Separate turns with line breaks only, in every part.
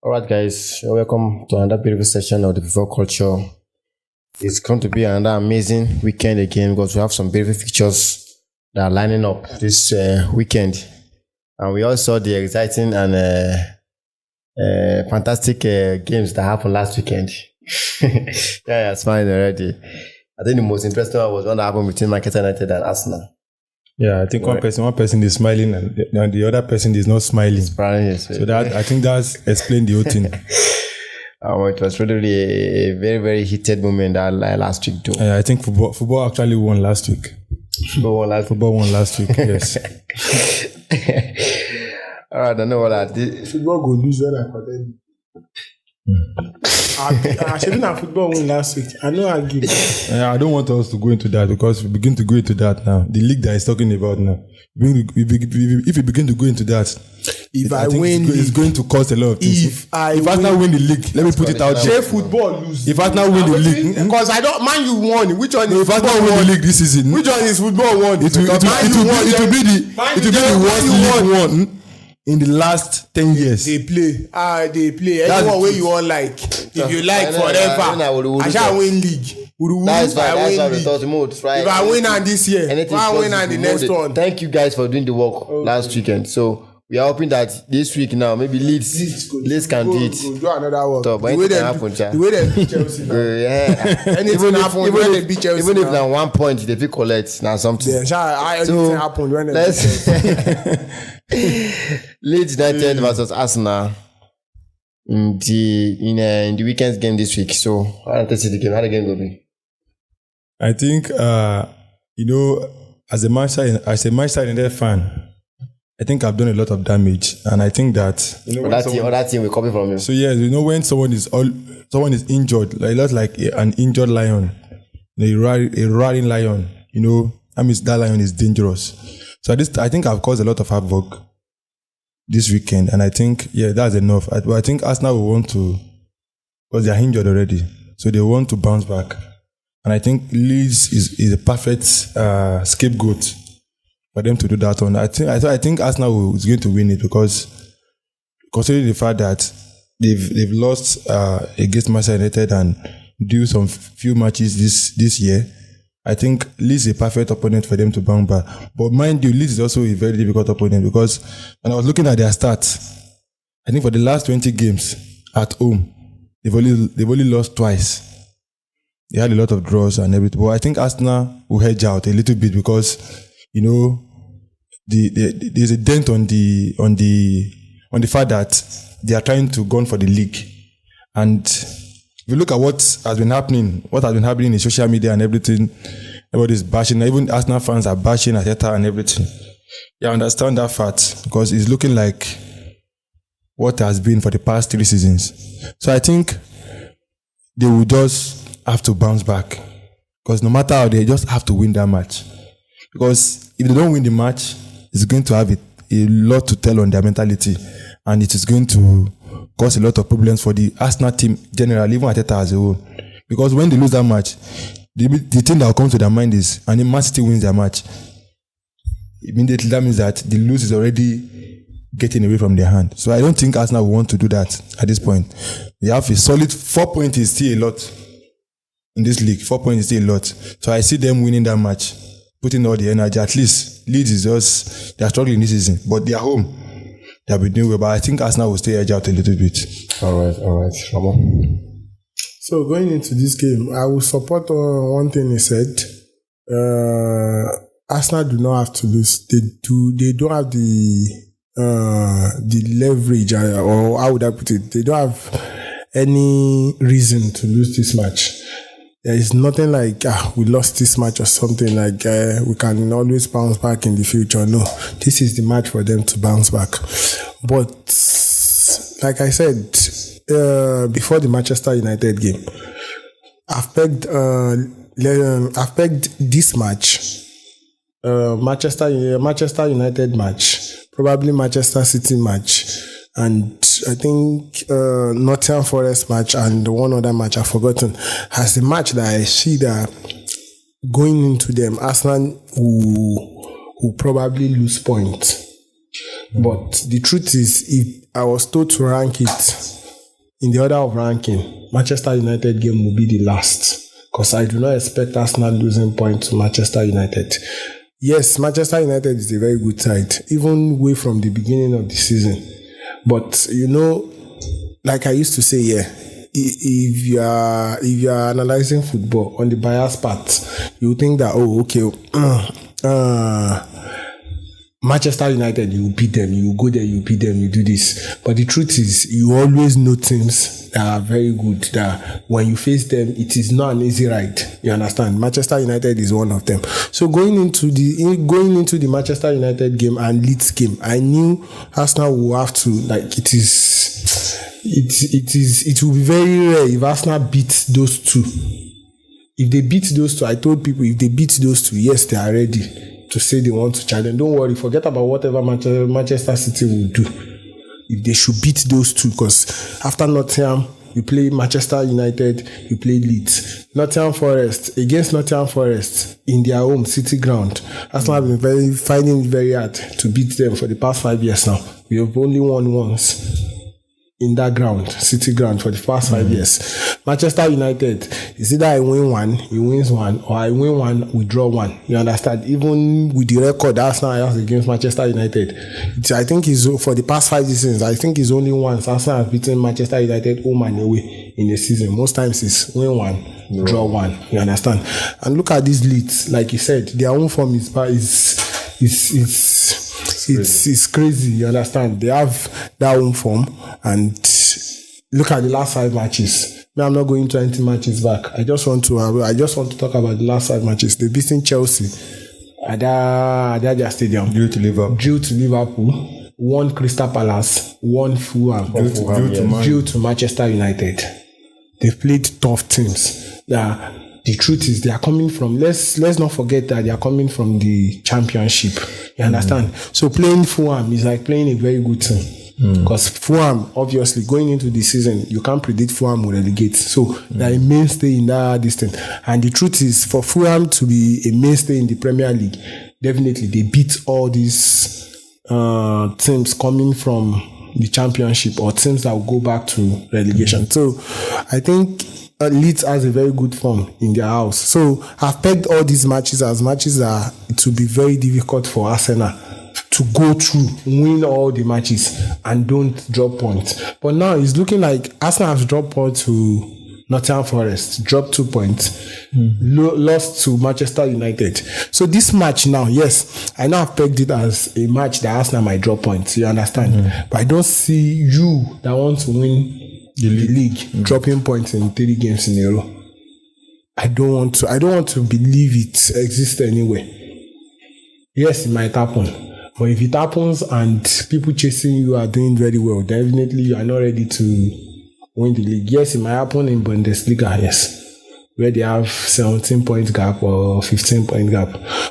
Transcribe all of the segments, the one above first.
All right, guys, welcome to another beautiful session of the Before Culture. It's going to be another amazing weekend again because we have some beautiful pictures that are lining up this weekend, and we all saw the exciting and fantastic games that happened last weekend. Yeah, smiling already. I think the most interesting one was one that happened between Manchester United and Arsenal.
Yeah, I think one person is smiling and the other person is not smiling. So that I think that's explained the whole thing.
It was really a very, very heated moment that last week too.
I think football actually won last week. Football won last week, yes.
All right, I don't know what I did.
Football go lose when I condemn. I should have football win last week. I know I give.
I don't want us to go into that because we begin to go into that now. The league that is talking about now. If we begin to go into that,
I win,
it's going to cost a lot of things.
If I
Arsenal win the league, let me put it out there.
Say football lose.
If Arsenal win the league,
because I don't man you won. Which one is
if Arsenal win the league this season,
which one is football won?
It will be the worst league won in the last 10 years.
They play. Anyone where you all like. If you like forever. I shall win league.
That's how the thought moves, right?
If I win on this year, I win on the next one.
Thank you guys for doing the work last weekend. So we are hoping that this week now, maybe Leeds can do it.
Do another one.
So,
the way they beat Chelsea now.
Anything
happen when they beat Chelsea.
Even if now 1 point they pick collect now something.
Yeah, anything happen when they beat
Chelsea. Leeds United versus Arsenal in the weekend's game this week. So how do you see the game? How the game will be?
I think as a Manchester United fan, I think I've done a lot of damage, and I think that
that team will copy from you.
So yes, when someone is injured, like an injured lion, a roaring lion, that means that lion is dangerous. So I think I've caused a lot of havoc this weekend, and I think that's enough. I think Arsenal will want to, because they are injured already, so they want to bounce back, and I think Leeds is a perfect scapegoat for them to do that on. I think Arsenal is going to win it because considering the fact that they've lost against Manchester United and do some few matches this year, I think Leeds is a perfect opponent for them to bounce back. But mind you, Leeds is also a very difficult opponent because when I was looking at their stats, I think for the last 20 games at home, they've only lost twice. They had a lot of draws and everything. But I think Arsenal will hedge out a little bit because there's a dent on the fact that they are trying to go for the league. And if you look at what has been happening in social media and everything, everybody's bashing. Even Arsenal fans are bashing Arteta and everything. Yeah, I understand that fact because it's looking like what has been for the past 3 seasons. So I think they will just have to bounce back because no matter how, they just have to win that match. Because if they don't win the match, it's going to have a lot to tell on their mentality, and it is going to cause a lot of problems for the Arsenal team generally, even Arteta as a whole. Because when they lose that match, the thing that will come to their mind is, and if Man City wins their match, immediately that means that the lose is already getting away from their hand. So I don't think Arsenal will want to do that at this point. They have a solid 4 points is still a lot in this league. 4 points is still a lot. So I see them winning that match, putting all the energy. At least Leeds is just, they are struggling this season, but they are home. They have been doing well, but I think Arsenal will stay edge out a little bit.
All right. Ramon.
So going into this game, I will support one thing he said. Arsenal do not have to lose. They don't have the leverage, or how would I put it? They don't have any reason to lose this match. There is nothing like we lost this match or something like we can always bounce back in the future. No, this is the match for them to bounce back. But like I said before the Manchester United game, I've pegged this match, Manchester United match, probably Manchester City match, and I think Nottingham Forest match and one other match I've forgotten has the match that I see that going into them, Arsenal will probably lose points. But the truth is, if I was told to rank it in the order of ranking, Manchester United game will be the last. Because I do not expect Arsenal losing points to Manchester United. Yes, Manchester United is a very good side, even way from the beginning of the season. But, like I used to say, if you are analyzing football on the bias part, you think that, Manchester United, you beat them, you go there, you beat them, you do this. But the truth is, you always know teams that are very good, that when you face them, it is not an easy ride. You understand? Manchester United is one of them. So going into the Manchester United game and Leeds game, I knew Arsenal will have to, it will be very rare if Arsenal beats those two. If they beat those two, I told people, if they beat those two, yes, they are ready to say they want to challenge. Don't worry, forget about whatever Manchester City will do. If they should beat those two, because after Nottingham, you play Manchester United, you play Leeds. Nottingham Forest, against Nottingham Forest, in their home, City ground. Arsenal have been finding it very hard to beat them for the past 5 years now. We have only won once in that ground, City ground, for the past 5 years. Manchester United, is either I win one, he wins one, or I win one, we draw one. You understand? Even with the record Arsenal has against Manchester United, I think is for the past 5 seasons, I think it's only once Arsenal has beaten Manchester United home and away in a season. Most times it's win one, draw one. You understand? And look at these Leeds, like you said, their own form is crazy. You understand? They have their own form, and look at the last 5 matches. I'm not going to any matches back. I just want to talk about the last 5 matches. They beaten Chelsea at their stadium. Due to Liverpool. Won Crystal Palace. Won Fulham. Due to Manchester United. They've played tough teams. The truth is, they are coming from, let's not forget that they are coming from the championship. You understand? So playing Fulham is like playing a very good team. Because Fulham, obviously, going into the season, you can't predict Fulham will relegate. So they're a mainstay in that distance. And the truth is, for Fulham to be a mainstay in the Premier League, definitely they beat all these teams coming from the championship or teams that will go back to relegation. So I think Leeds has a very good form in their house. So I've pegged all these matches as matches that it will be very difficult for Arsenal to go through, win all the matches and don't drop points. But now it's looking like Arsenal has dropped points to Nottingham Forest, dropped 2 points, lost to Manchester United. So this match now, yes, I now have pegged it as a match that Arsenal might drop points, you understand? But I don't see you that want to win the league dropping points in 3 games in a row. I don't want to believe it exists anywhere. Yes, it might happen. But if it happens and people chasing you are doing very well, definitely you are not ready to win the league. Yes, it might happen in Bundesliga, yes, where they have 17-point gap or 15-point gap.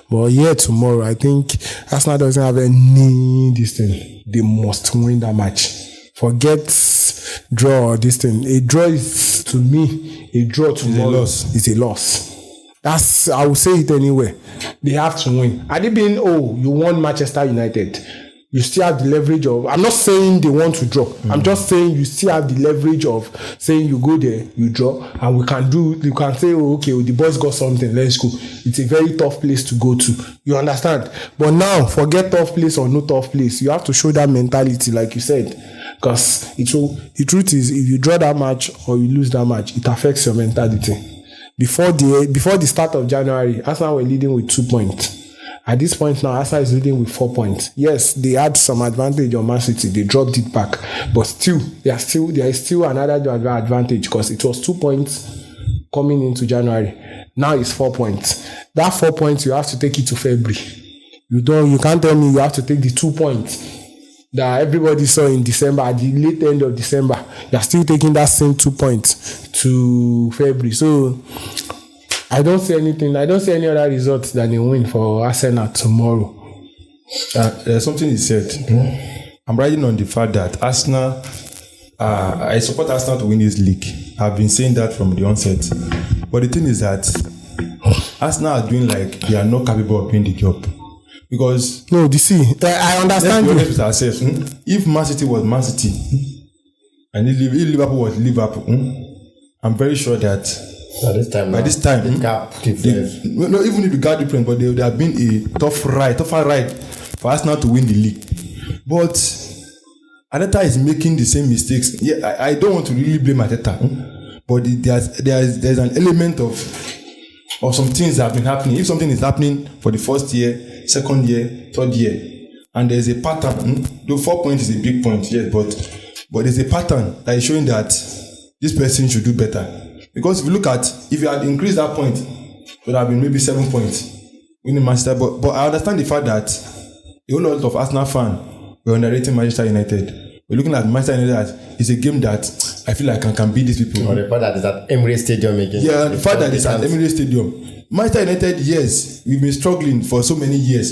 But tomorrow, I think Arsenal doesn't have any this thing. They must win that match. Forget draw or this thing. A draw is, to me, a draw tomorrow is a loss. I will say it anyway. They have to win. Had it been, you won Manchester United, you still have the leverage of, I'm not saying they want to draw. I'm just saying you still have the leverage of saying you go there, you draw, and you can say, the boys got something, let's go. It's a very tough place to go to. You understand? But now, forget tough place or no tough place. You have to show that mentality, like you said. Because the truth is, if you draw that match or you lose that match, it affects your mentality. Before the start of January, Arsenal were leading with 2 points. At this point now, Arsenal is leading with 4 points. Yes, they had some advantage on Man City. They dropped it back. But still, there is still another advantage because it was 2 points coming into January. Now it's 4 points. That 4 points, you have to take it to February. You can't tell me you have to take the 2 points that everybody saw in December, at the late end of December. You're still taking that same 2 points to February. So I don't see anything. I don't see any other results than a win for Arsenal tomorrow.
There's something he said. I'm riding on the fact that Arsenal, I support Arsenal to win this league. I've been saying that from the onset. But the thing is that Arsenal are doing like they are not capable of doing the job. Because
I understand you.
Let's be honest with ourselves. If Man City was Man City, And if Liverpool was Liverpool, I'm very sure that
By this time,
the
gap difference.
no, even if the gap difference, but there would have been a tougher ride for Arsenal to win the league. But Arteta is making the same mistakes. Yeah, I don't want to really blame Arteta, but there's an element of some things that have been happening. If something is happening for the first year, second year, third year, and there's a pattern, though 4 points is a big point, yes, but there's a pattern that is showing that this person should do better. Because if you had increased that point, it would have been maybe 7 points winning Manchester. But I understand the fact that a whole lot of Arsenal fans were underrating Manchester United. We're looking at Manchester United as it's a game that I feel like I can beat these people.
Or the fact that it's at Emirates Stadium again.
Yeah, the fact that it's at Emirates Stadium. Manchester United, yes, we've been struggling for so many years.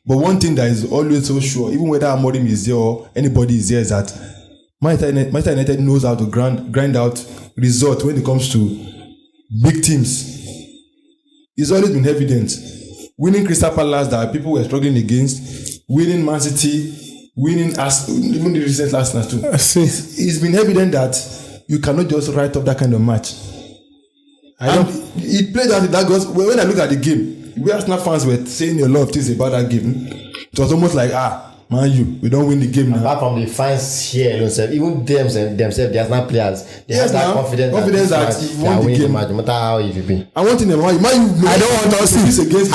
But one thing that is always so sure, even whether Amorim is there or anybody is there, is that Manchester United knows how to grind out results when it comes to big teams. It's always been evident. Winning Crystal Palace that people were struggling against, winning Man City, winning even the recent Arsenal too. It's been evident that you cannot just write up that kind of match. It played out that goes when I look at the game, we Arsenal fans were saying a lot of things about that game. It was almost like Man, we don't win the game now.
Apart from the fans here, even themselves, the Arsenal players, they have that confidence that
they are winning the
match, no matter how it will be.
I want in the Man U.
I don't want us to.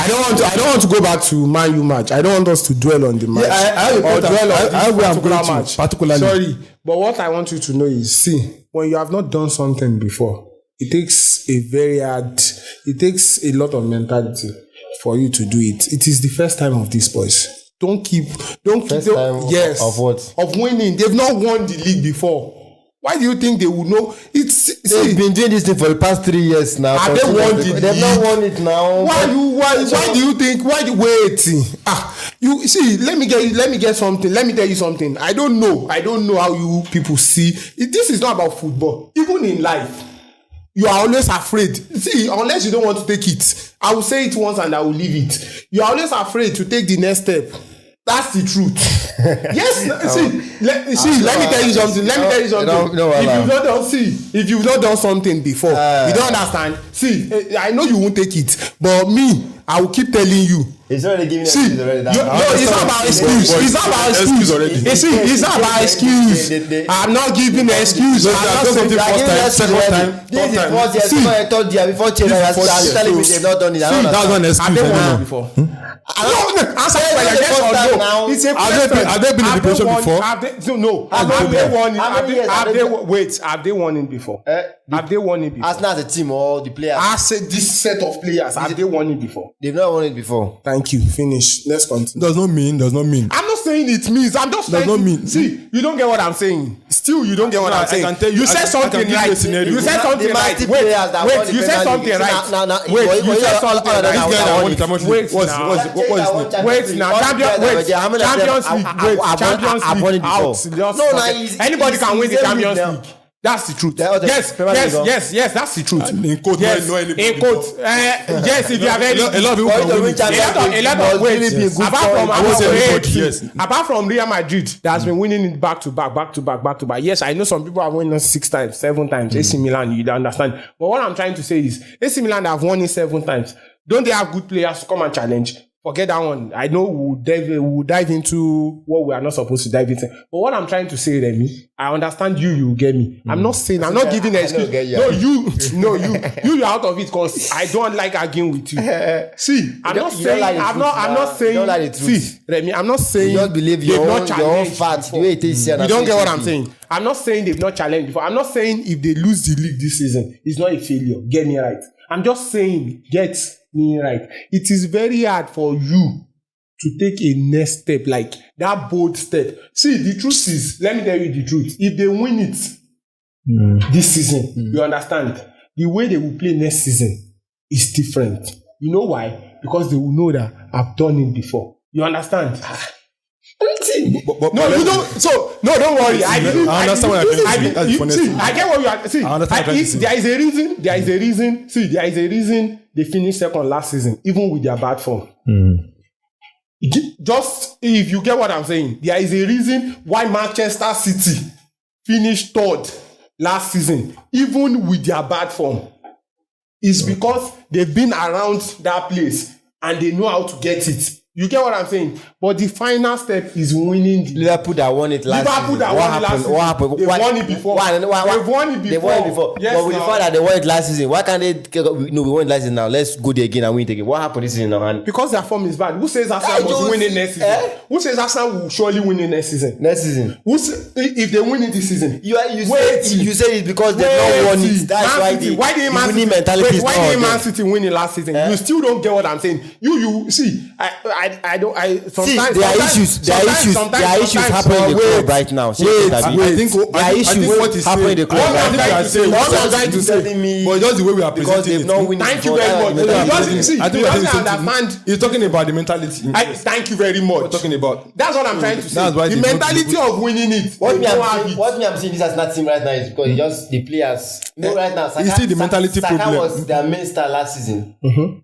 I don't want to go back to Man U match. I don't want us to dwell on the match.
Yeah, I have a particular match. Particularly.
Sorry, but what I want you to know is, see, when you have not done something before, it takes a lot of mentality for you to do it. It is the first time of these boys. Don't keep yes,
of what?
Of winning. They've not won the league before. Why do you think they would know?
They've been doing this thing for the past 3 years now.
Have they won the league?
They've not won it now.
Why do you think? Wait. You see, let me get something. Let me tell you something. I don't know how you people see. This is not about football. Even in life, you are always afraid. See, unless you don't want to take it, I will say it once and I will leave it. You are always afraid to take the next step. That's the truth. Yes. Let me tell you something. If you've not done something before, you don't understand. See, I know you won't take it, but me, I will keep telling you.
It's already giving excuse already.
No, it's not about excuse. It's not about excuse already. It's not about excuse. I'm not giving an excuse. I'm not saying
second time.
This is the first year, third year before change. I'm telling me they've not done it.
That's not an excuse.
Have they won it before? Answer it by yes or no. It's a question.
Have they been in the position before?
No. Have they won it? Have they won it before? Have they won it before?
Arsenal as a team or the players?
I said this set of players. Have they won it before?
They've not won it before.
Thank you. Finish. Let's continue.
Does not mean.
I'm not saying it means. I'm just saying.
Does not mean.
See, you don't get what I'm saying. Still, you don't get what I'm saying.
I can tell you.
You said something right. You said something right. Wait. You said something right. Wait. You said something right. Wait. Wait now. Champions League. Champions League. Out. Anybody can win the Champions League. That's the truth. Yes, that's the truth.
In quote,
yes, in quote. Yes, if you have any,
a lot of people can win it.
A lot of ways. Apart from Real Madrid, that has been winning it back to back. Yes, I know some people have won it 6 times, 7 times. AC Milan, you don't understand. But what I'm trying to say is, AC Milan have won it 7 times. Don't they have good players to come and challenge? Forget that one. I know we'll dive into what we are not supposed to dive into. But what I'm trying to say, Remy, I understand you get me. I'm not saying, I'm not giving an excuse. No, you're out of it because I don't like arguing with you. See, I'm not saying, see, Remy, I'm not saying
you don't believe your own facts. You
don't get what I'm saying. I'm not saying they've not challenged before. I'm not saying if they lose the league this season, it's not a failure. Get me right. I'm just saying, get me right. It is very hard for you to take a next step, like that bold step. See, the truth is, let me tell you the truth. If they win it this season, you understand, the way they will play next season is different. You know why? Because they will know that I've done it before. You understand? But no, you don't. So no, don't worry. I
understand what you're saying.
See, I get what you are. See, there is a reason. See, there is a reason they finished second last season, even with their bad form. Just if you get what I'm saying, there is a reason why Manchester City finished third last season, even with their bad form, is because they've been around that place and they know how to get it. You get what I'm saying? But the final step is winning.
Liverpool that won it last season. What happened?
They won it before. They've won it before.
They won it before.
Yes,
but with the fact that they won it last season, why can't they? No, we won it last season now. Let's go there again and win it again. What happened this season now? And
because their form is bad. Who says Arsenal must win it next season? Who says Arsenal will surely win it next season?
Next season.
If they win it this season?
You said it because they've not won it. That's why the winning mentality is not.
Why did Man City win it last season? You still don't get what I'm saying. You see, I don't. Sometimes
there are issues happening in the club right now.
I think what is happening in the club right now.
What I'm trying to say,
but just the way we are presenting it.
Thank you very much.
He's talking about the mentality.
Thank you very much.
We're talking about.
That's what I'm trying to say. The mentality of winning it.
What I'm seeing this as not team right now is because just the players. Right now,
you see the mentality problem.
Saka was their main star last season,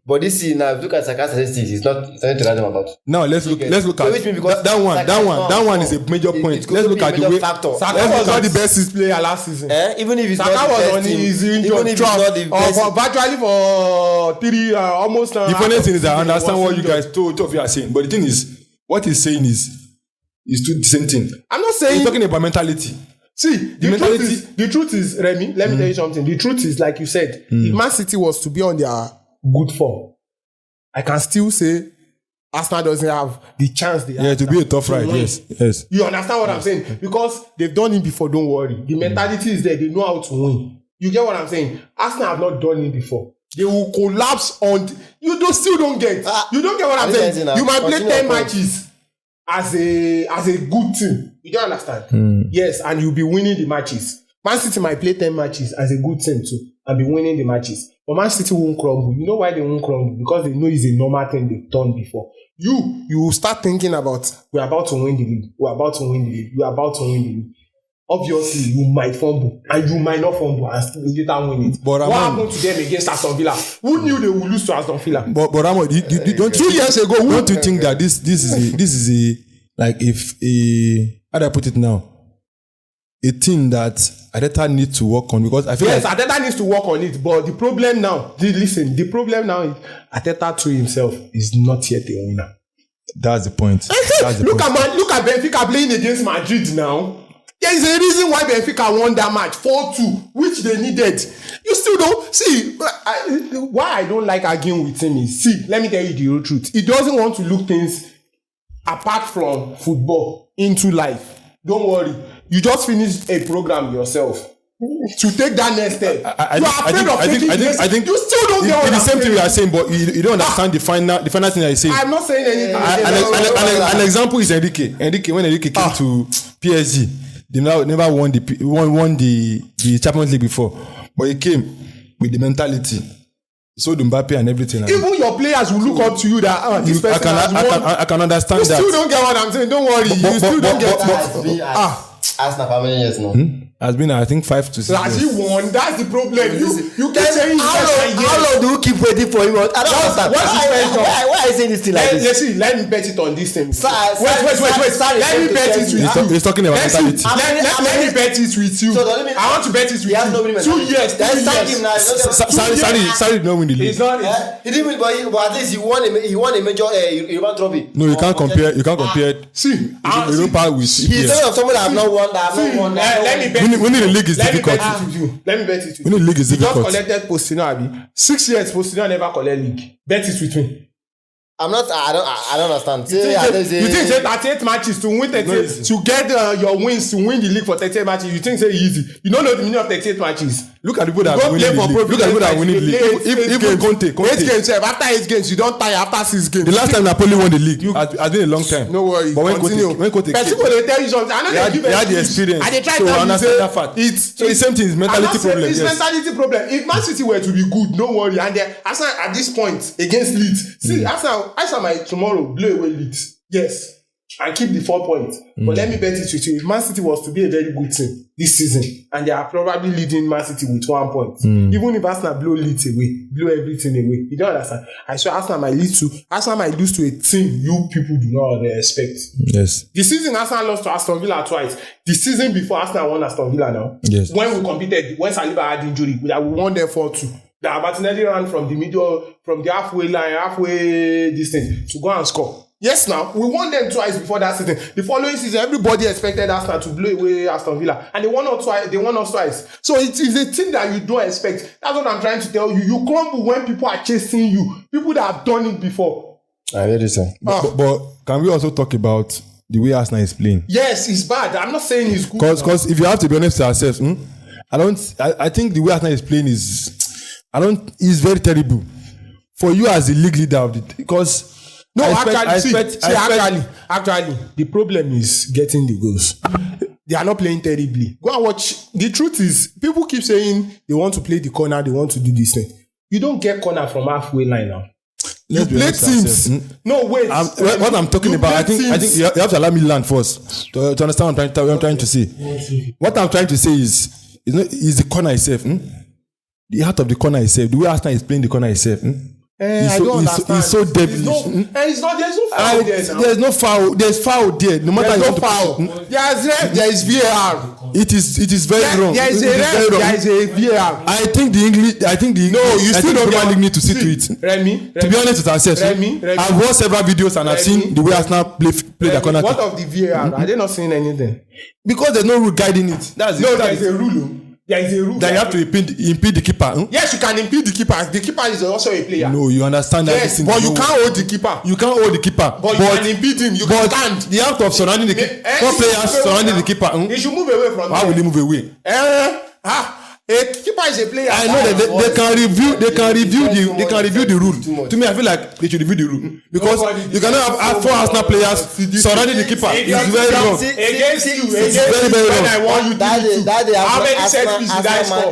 but this season now, if you look at Saka's statistics, it's nothing to write them about.
Now let's look at that one is a major point. Let's look at the way
Saka was not the best player last season.
Even if it's
Saka
not
was
the
on
best
his
team, even if it's not the best,
virtually for 3 almost.
The funny thing is I understand what you guys two of you are saying, but the thing is, what he's saying is still the same thing.
I'm not saying
he's talking about mentality.
See, the truth is, Remy, let me tell you something. The truth is, like you said, if Man City was to be on their good form, I can still say Arsenal doesn't have the chance they have.
To be a tough ride, yes.
You understand what I'm saying? Because they've done it before, don't worry. The mentality is there, they know how to win. You get what I'm saying? Arsenal have not done it before. They will collapse on... still don't get. You don't get what I'm saying? You might play 10 matches as a good team. You don't understand? Yes, and you'll be winning the matches. Man City might play 10 matches as a good team too and be winning the matches. But Man City won't crumble. You know why they won't crumble? Because they know it's a normal thing they've done before. You will start thinking about, we're about to win the league. We're about to win the league. We're about to win the league. Obviously, you might fumble and you might not fumble and still later win it. But what happened to them against Aston Villa? Who knew they would lose to Aston Villa?
But Ramo, don't 2 years ago, don't you think that this is a like if a how do I put it now? A thing that Arteta needs to work on, because I feel
Arteta needs to work on it. But the problem now is Arteta to himself is not yet a winner.
That's the point.
Look at Benfica playing against Madrid now. There is a reason why Benfica won that match 4-2, which they needed. You still don't see why I don't like arguing with him is, let me tell you the real truth. He doesn't want to look things apart from football into life. Don't worry. You just finished a program yourself to take that next step.
I think you still don't get what the same thing we are saying, but you don't understand the final thing that you're saying.
I'm not saying anything.
An example is Enrique. When Enrique came to PSG, they never won the Champions League before, but he came with the mentality. So Mbappe and everything.
Even your players will look up to you that this person
I can understand that.
You still don't get what I'm saying. Don't worry. You still don't get it.
Arsenal for how many years now?
Has been, I think, 5 to 6 years.
Has he won? That's the problem. You can say
how long do you keep waiting for him? I don't understand. Why are you saying this thing like this?
Let me bet it on this thing. Wait. Let me bet it with you.
He's talking about mentality.
Let me bet it with you. I want to bet it with you. 2 years.
Sorry, did not win the league.
He didn't win, but at least he won a major European trophy.
No, you can't compare.
See,
Europa with
he's telling of someone that have not won.
Let me bet.
Winning the league is difficult.
Let me bet it with you.
Winning the league is difficult.
You just collected Postino, 6 years Postino never collect league. Bet it with me.
I don't understand.
You think say 38 matches to win 38 to get your wins to win the league for 38 matches? You think say easy? You don't know the meaning of 38 matches.
Look at the people that are winning the league. Look at the people that are winning the league. Even Conte.
8 games. After 8 games, you don't tire. After 6 games.
The last time Napoli won the league has been a long time.
No worry.
But when Conte came,
people they tell you something. I know they give
had the experience.
And they try
to
to
understand that fact. So the same thing is mentality problem.
It's mentality problem. If Man City were to be good, no worry. And Arsenal at this point against Leeds. See, Arsenal might tomorrow blow away Leeds. Yes. and keep the 4 points. But let me bet it with you. If Man City was to be a very good team this season, and they are probably leading Man City with 1 point, even if Arsenal blow leads away, blow everything away, you don't understand. I swear Arsenal might lose to a team you people do not expect.
Yes.
The season Arsenal lost to Aston Villa twice. The season before Arsenal won Aston Villa now.
Yes.
When we competed, when Saliba had injury, we won them 4-2. That Martinelli ran from the halfway line, distance to go and score. Yes, now we won them twice before that season. The following season, everybody expected Arsenal to blow away Aston Villa, and they won us twice. So it is a thing that you don't expect. That's what I'm trying to tell you. You crumble when people are chasing you. People that have done it before.
I hear this.
But can we also talk about the way Arsenal is playing?
Yes, it's bad. I'm not saying it's good.
Because if you have to be honest with ourselves, I think the way Arsenal is playing is very terrible for you as the league leader of the because.
No, actually, the problem is getting the goals. They are not playing terribly. Go and watch. The truth is, people keep saying they want to play the corner, they want to do this thing. You don't get corner from halfway line now. You play teams. No, wait.
What I'm talking about, I think you have to allow me to land first to understand what I'm trying to say. What I'm trying to say is the corner itself. The heart of the corner itself. The way Arsenal is playing the corner itself.
I don't understand.
It's so devilish.
There's no foul there now.
There's no foul. There's foul there. No matter
there's no foul. There is VAR.
It is very wrong.
There is a VAR.
I think the Premier League need to see to it.
Remy,
to be honest with ourselves, I've watched several videos and I've seen the way Arsenal play the corner.
What of the VAR? Are they not seeing anything?
Because there's no rule guiding it.
There is a rule. There is a rule
that you have to impede the keeper.
Yes, you can impede the keeper. The keeper is also a player.
No, you understand that.
Yes, but you can't hold the keeper.
You can't hold the keeper.
But you can impede him. You can stand.
The act of surrounding the keeper. Four players surrounding the keeper.
He should move away from.
Why will he move away?
A keeper is a player.
I know that they can review the rule. To me, I feel like they should review the rule because you cannot have 4 Arsenal players surrounding the keeper. It's very wrong.
Against you,
it's very wrong.
When I want you to how many set pieces did I score?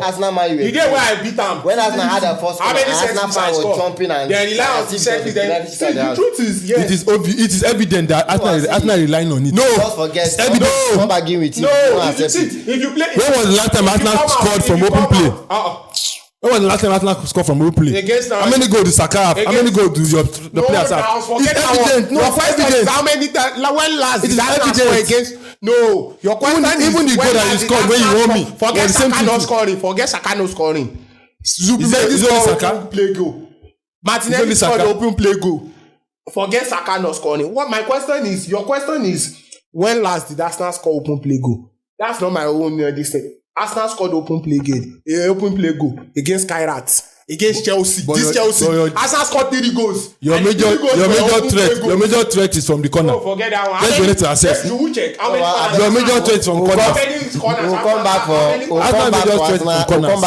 You get where I beat them.
When Arsenal had their first
how many set pieces I score? They rely on the set pieces. The truth is, yes.
It is evident that Arsenal relying on it.
No, just forget. It's evident. Come arguing with you.
No, if you play.
When was the last time Arsenal scored from open play? When was the last time Arsenal scored from open play? How many goals do Saka have? How many goals do the players have?
It's evident. No, your question is how many times? When last did Arsenal score against? No, your question is
even the goal that you scored when you won me.
Forget Saka not scoring. Forget Saka not scoring. Zubimendi scored open play goal. Martinelli scored open play goal. Forget Saka not scoring. What my question is? Your question is when last did Arsenal score open play goal? That's not my own this thing. Arsenal scored open play goal against Kairat, against Chelsea. Arsenal scored 3 goals.
Your major threat is from the corner.
No, forget that one.
Let's go into access.
You will check. How many
your major threat is from corner.
We'll come back for Arsenal.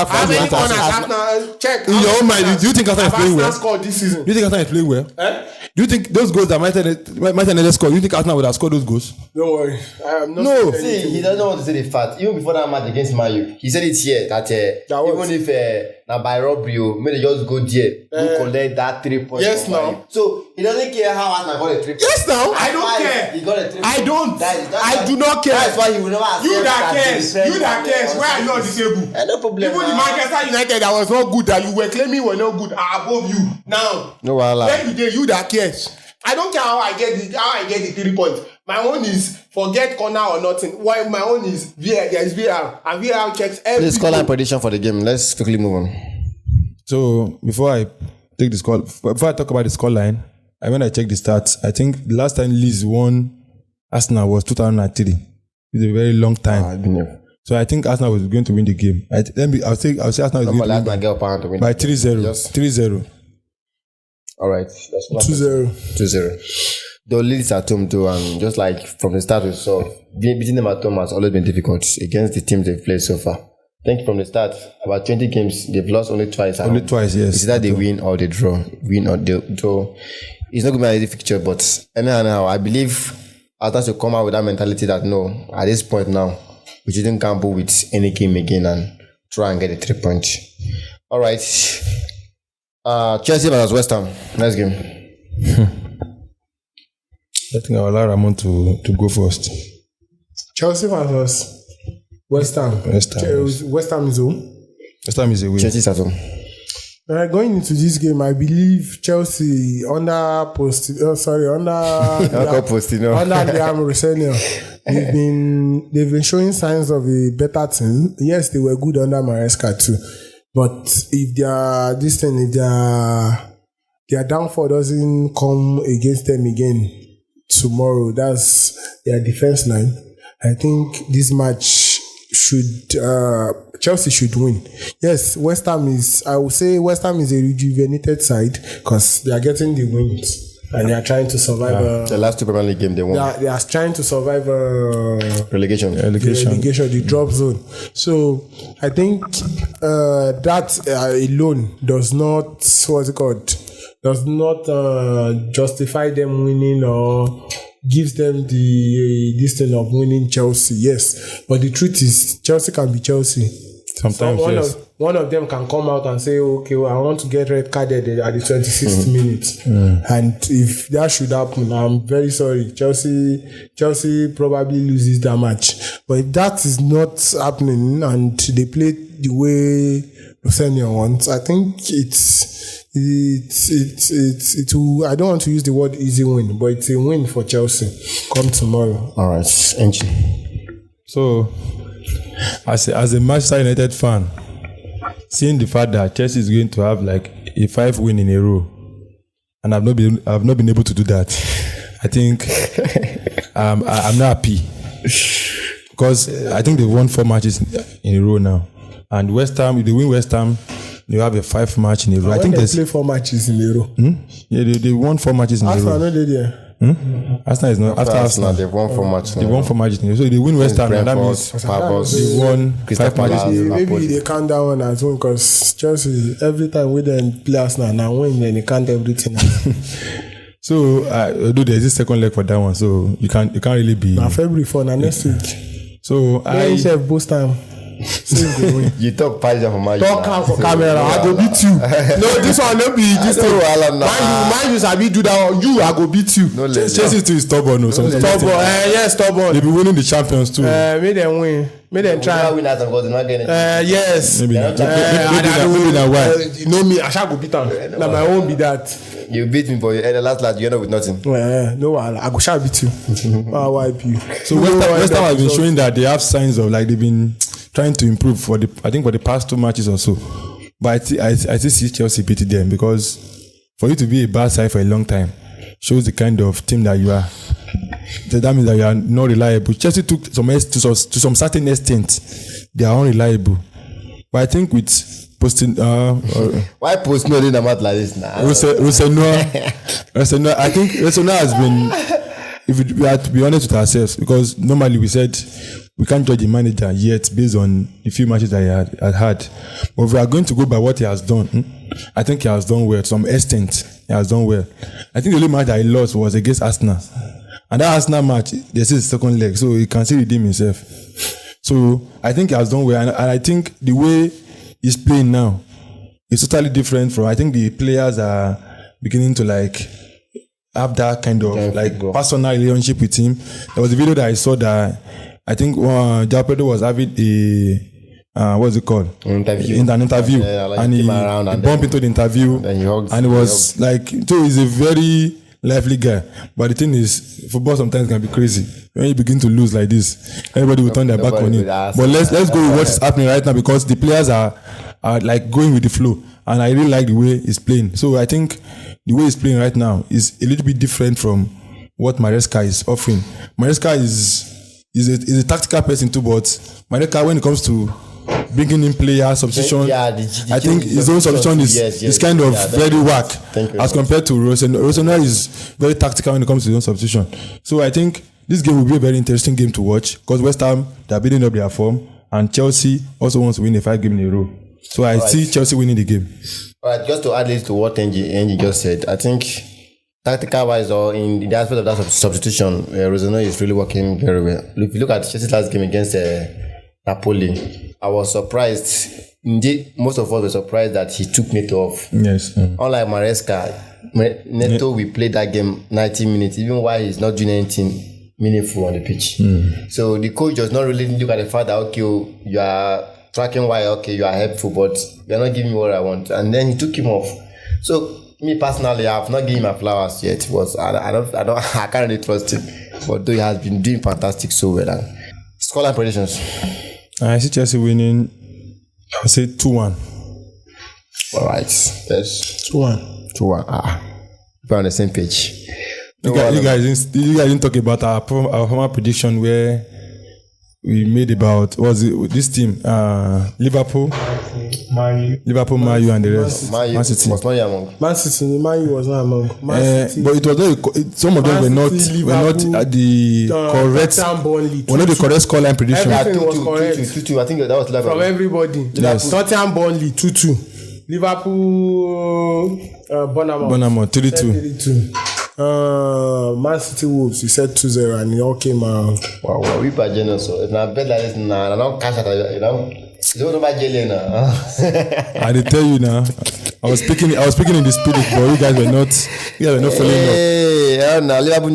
How many corners Arsenal check?
In your own mind, do you think Arsenal is playing well?
Scored this season.
Do you think Arsenal is playing well? Do you think those goals that Martinelli scored, do you think Arsenal would have scored those goals?
Don't worry. I am not.
No. See, he doesn't want to say the fact. Even before that match against Man U, he said it here that even if now by robbery, maybe they just go there, go collect that 3 points.
Yes, now.
So he doesn't care how Arsenal got a 3 points.
Yes, now. I don't care.
He got a 3 points.
I don't. I do not care.
That's why he will never accept
You that cares. Why are you on the table?
No problem.
Even the Manchester United that was not good, that you were claiming were not good, are above you now.
No wahala.
Then you that cares. I don't care how I get the 3 points. My own is forget corner or nothing. Why my own is VAR. There is VAR and VAR checks every.
Please call line prediction for the game. Let's quickly move on. So
before I talk about the score line, when I check the stats, I think the last time Leeds won Arsenal was 2003. It's a very long time. So I think Arsenal was going to win the game. I'll say Arsenal is going to win by 3-0. 3-0.
All right. That's
2-0.
2-0. The Leeds at home too, and just like from the start we saw, beating them at home has always been difficult against the teams they've played so far. I think from the start, about 20 games, they've lost only twice.
Only twice, yes.
It's either they win or they draw. Win or they draw. It's not going to be an easy fixture, but anyhow, I believe Arteta should come out with that mentality that no, at this point now, we shouldn't gamble with any game again and try and get a 3 points. All right. Chelsea versus West Ham. Next game.
I think I'll allow Ramon to go first.
Chelsea versus West Ham.
West Ham.
West Ham is home.
West Ham is a win.
Chelsea's at home.
Going into this game, I believe Chelsea under Liam Rosenio, they've been showing signs of a better team. Yes, they were good under Maresca too, but if their downfall doesn't come against them again tomorrow, that's their defense line. I think this match Chelsea should win. Yes, I would say West Ham is a rejuvenated side because they are getting the wins and they are trying to survive.
The last two Premier League games they won.
They are trying to survive
relegation,
the drop zone. So I think that alone does not justify them winning or gives them this thing of winning Chelsea. Yes, but the truth is Chelsea can be Chelsea.
Sometimes yes.
One of them can come out and say, okay, well, I want to get red carded at the 26th minute. And if that should happen, I'm very sorry. Chelsea probably loses that match. But if that is not happening and they play the way Rosenio wants, I think it will, I don't want to use the word easy win, but it's a win for Chelsea come tomorrow.
All right, Angie.
So, as a Manchester United fan, seeing the fact that Chelsea is going to have like a 5 win in a row, and I've not been able to do that, I think I'm not happy because I think they've won 4 matches in a row now, and West Ham, if they win West Ham, they have a 5 match in a row.
I think they play 4 matches in a row.
Yeah, they won 4 matches in a row.
Arsenal not there.
Arsenal is not after Arsenal.
They've won 4 matches.
They won 4 matches in a row. So they win West Ham, and that means they won 5 matches.
Maybe they count that one as one because Chelsea every time we then play Arsenal now win, then they count everything.
So although there's this second leg for that one, so you can't really be.
Now February for next week.
So
I have boost time.
You talk Pfizer for my
talk for camera. I go beat you. No, this one no be this thing. Mind you, Sabi do that one. You, I go beat you.
No, Chelsea too is stubborn. No, stubborn.
Yes, stubborn.
They be winning the champions too.
Make them win. Make them try.
Win that because they're not getting it.
Yes.
Maybe that why.
You know me, I shall go beat them. Now my own be that.
You beat me, but you end the last you end up with nothing.
No, I go shall beat you. I'll wipe you.
So West Ham has been showing that they have signs of like they've been trying to improve for the past 2 matches or so. But I still see Chelsea beating them because for you to be a bad side for a long time shows the kind of team that you are. So that means that you are not reliable. Chelsea took to some certain extent they are unreliable. But I think with posting
why post no in a match like this now?
Rosenio, I think Rosenio has been, if we have to be honest with ourselves, because normally we said we can't judge the manager yet based on the few matches that he had. But if we are going to go by what he has done, I think he has done well. To some extent, he has done well. I think the only match that he lost was against Arsenal. And that Arsenal match, this is the second leg, so he can still redeem himself. So I think he has done well. And I think the way he's playing now is totally different from, I think the players are beginning to like have that kind of like personal relationship with him. There was a video that I saw that I think Joao Pedro was having what's it called? In an interview. Yeah, like and he bumped into the interview.
Then he hugged.
And it was like, so he's a very lively guy. But the thing is, football sometimes can be crazy. When you begin to lose like this, everybody will turn their back on it. But let's go with what is happening right now because the players are like going with the flow. And I really like the way he's playing. So I think the way he's playing right now is a little bit different from what Maresca is offering. Maresca is a tactical person too, but Maresca, when it comes to bringing in player substitution, I think his own substitution is kind of very whack as compared to Rosenio. Rosenio is very tactical when it comes to his own substitution. So I think this game will be a very interesting game to watch because West Ham, they're building up their form and Chelsea also wants to win a 5 game in a row. So I see Chelsea winning the game.
All right, just to add this to what Angie just said, I think tactical wise or in the aspect of that substitution, Rosenio is really working very well. If you look at Chelsea's last game against Napoli, I was surprised. Indeed, most of us were surprised that he took Neto off.
Yes.
Unlike Maresca Neto will play that game 90 minutes, even while he's not doing anything meaningful on the pitch. So the coach does not really look at the fact that okay, you are tracking well, okay, you are helpful, but you're not giving me what I want. And then he took him off. So me personally, I have not given him my flowers yet, but I can't really trust him. But though he has been doing fantastic so well. Scoreline predictions.
I see Chelsea winning. I would say 2-1.
All right. Yes.
2-1.
2-1. We're on the same page.
You guys didn't talk about our former prediction where we made about this team Liverpool, Man U, and the rest.
Man City was not among.
Man City, Man U was not among. City,
but it was not, some of them were not at the correct. Were not the correct scoreline prediction.
Everything was correct.
2-2. I think that was Liverpool.
From everybody.
Yes.
Tottenham Burnley 2-2. Liverpool
Bournemouth 3-2.
Man City Wolves, he said 2-0 and it all came out.
Wow, we are generous. So if I bet like this, I don't cash out, you know. You don't know about jelly now.
I did tell you now. I was speaking in the spirit, but you guys were not following up.
Hey, now Liverpool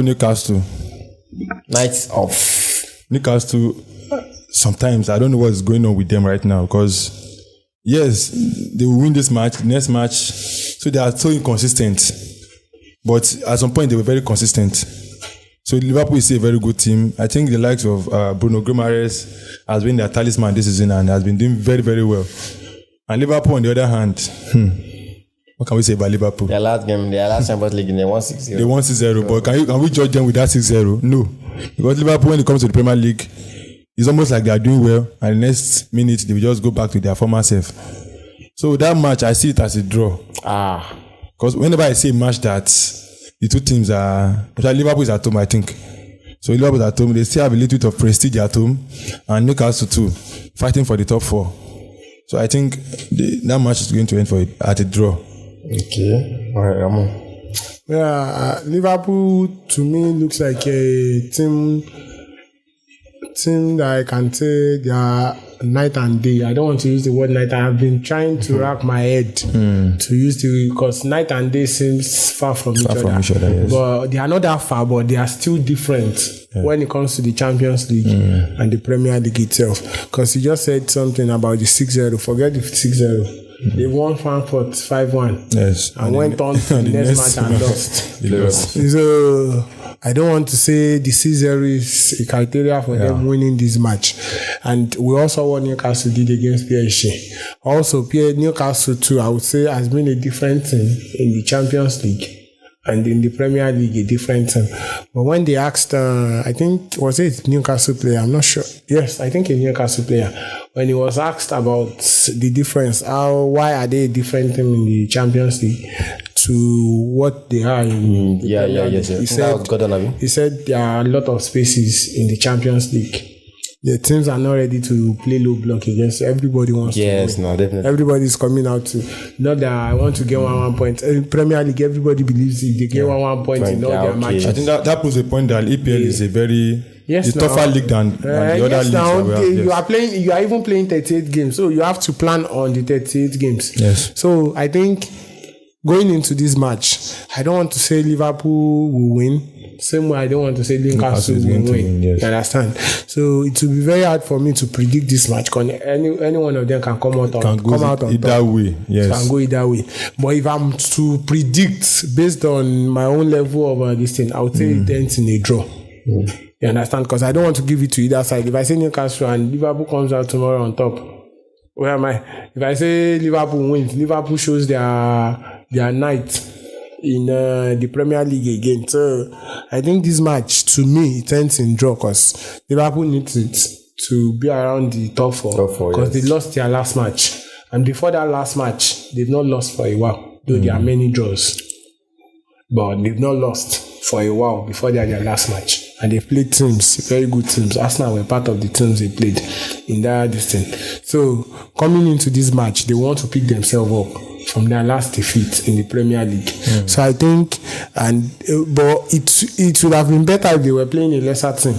Newcastle. Nights off.
Newcastle. Sometimes I don't know what's going on with them right now because yes, they will win this match, the next match. So they are so inconsistent. But at some point they were very consistent. So Liverpool is a very good team. I think the likes of Bruno Guimaraes has been their talisman this season and has been doing very, very well. And Liverpool, on the other hand, what can we say about Liverpool?
Their last Champions League, they won 6-0.
They won 6-0, but can we judge them with that 6-0? No. Because Liverpool, when it comes to the Premier League, it's almost like they are doing well, and the next minute, they will just go back to their former self. So that match, I see it as a draw. Because whenever I see a match that the two teams are... Liverpool is at home, I think. So Liverpool is at home. They still have a little bit of prestige at home. And Newcastle too, fighting for the top 4. So I think that match is going to end at a draw.
Okay. All right, Ramon.
Yeah, Liverpool to me looks like a team that I can say they are night and day. I don't want to use the word night. I have been trying to rack my head to use because night and day seems far from each other. Yes. But they are not that far, but they are still different when it comes to the Champions League and the Premier League itself. Because you just said something about the 6-0. Forget the 6-0. They won Frankfurt 5-1.
Yes.
And went on to the next match and lost. So I don't want to say the 6-0 is a criteria for them winning this match. And we also what Newcastle did against PSG. Also, Newcastle too, I would say, has been a different team in the Champions League. And in the Premier League, a different team. But when they asked, I think, was it Newcastle player? I'm not sure. Yes, I think a Newcastle player. When he was asked about the difference, why are they a different team in the Champions League to what they are in the Premier League? He said there are a lot of spaces in the Champions League. The teams are not ready to play low block against. Everybody wants to win.
Yes, no, definitely.
Everybody's coming out to not that I want to get 1 point. In Premier League, everybody believes if they get 1 point in all their matches.
I think that proves the point that EPL is a very tougher league than the other leagues.
You are even playing 38 games, so you have to plan on the 38 games.
Yes.
So I think going into this match, I don't want to say Liverpool will win. Same way I don't want to say Newcastle will win. Yes. You understand? So it will be very hard for me to predict this match. Any one of them can come out on
either way. Yes.
Can go either way. But if I'm to predict based on my own level of this thing, I would say it ends in a draw. You understand? Because I don't want to give it to either side. If I say Newcastle and Liverpool comes out tomorrow on top, where am I? If I say Liverpool wins, Liverpool shows their night in the Premier League again. So I think this match, to me, it ends in draw because Liverpool needs it to be around the top 4 because they lost their last match. And before that last match, they've not lost for a while, though there are many draws. But they've not lost for a while before their last match. And they've played teams, very good teams. Arsenal were part of the teams they played in that distance. So coming into this match, they want to pick themselves up from their last defeat in the Premier League. So I think, but it would have been better if they were playing a lesser team.